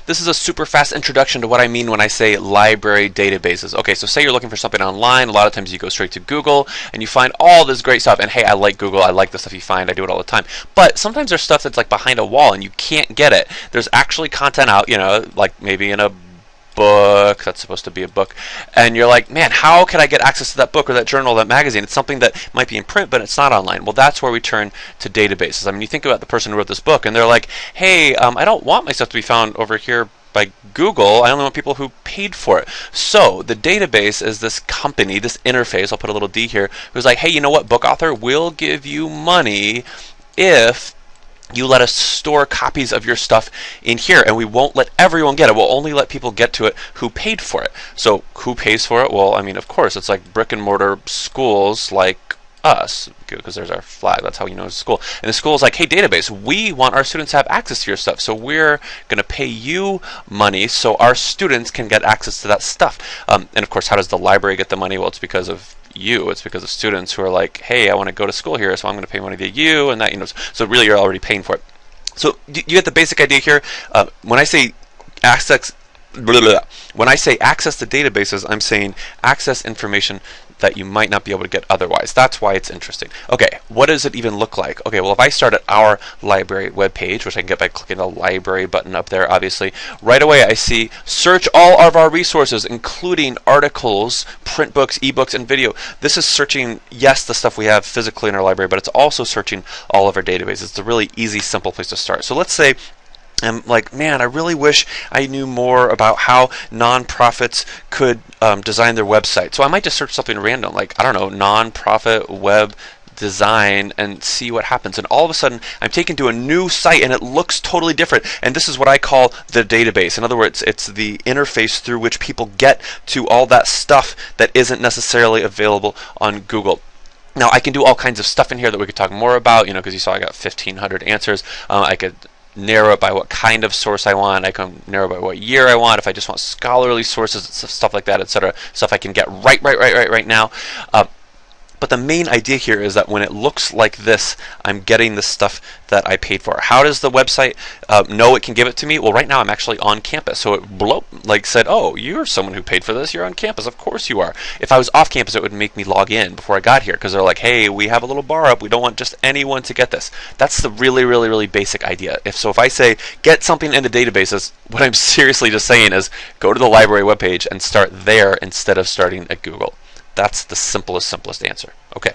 this is a super fast introduction to what I mean when I say library databases. Okay, so say you're looking for something online. A lot of times you go straight to Google and you find all this great stuff. And hey, I like Google. I like the stuff you find. I do it all the time. But sometimes there's stuff that's like behind a wall and you can't get it. There's actually content out, like maybe in a book that's supposed to be a book, and you're like, man, how can I get access to that book or that journal or that magazine? It's something that might be in print but it's not online. Well, that's where we turn to databases. I mean, you think about the person who wrote this book and they're like, hey, I don't want my stuff to be found over here by Google. I only want people who paid for it. So the database is this company, this interface, I'll put a little D here, who's like, hey, you know what, book author, we'll give you money if you let us store copies of your stuff in here, and we won't let everyone get it. We'll only let people get to it who paid for it. So who pays for it? Well, I mean, of course, it's like brick and mortar schools like us, because there's our flag. That's how you know it's a school. And the school is like, hey, database, we want our students to have access to your stuff, so we're going to pay you money so our students can get access to that stuff. And of course, how does the library get the money? Well, it's because of you. It's because of students who are like, hey, I want to go to school here, so I'm going to pay money to you, and that, so really you're already paying for it. So you get the basic idea here. When I say access, when I say access to databases, I'm saying access information that you might not be able to get otherwise. That's why it's interesting. Okay, what does it even look like? Okay, well, if I start at our library webpage, which I can get by clicking the library button up there, obviously, right away I see search all of our resources, including articles, print books, ebooks, and video. This is searching, yes, the stuff we have physically in our library, but it's also searching all of our databases. It's a really easy, simple place to start. So let's say I'm like, man, I really wish I knew more about how nonprofits could design their website. So I might just search something random, like, I don't know, nonprofit web design, and see what happens. And all of a sudden, I'm taken to a new site, and it looks totally different. And this is what I call the database. In other words, it's the interface through which people get to all that stuff that isn't necessarily available on Google. Now, I can do all kinds of stuff in here that we could talk more about, because you saw I got 1,500 answers. I could narrow it by what kind of source I want. I can narrow it by what year I want. If I just want scholarly sources, stuff like that, etc. Stuff I can get right now. But the main idea here is that when it looks like this, I'm getting the stuff that I paid for. How does the website know it can give it to me? Well, right now I'm actually on campus. So it said, oh, you're someone who paid for this. You're on campus. Of course you are. If I was off campus, it would make me log in before I got here, because they're like, hey, we have a little bar up. We don't want just anyone to get this. That's the really basic idea. If I say get something in the databases, what I'm seriously just saying is go to the library webpage and start there instead of starting at Google. That's the simplest answer. Okay.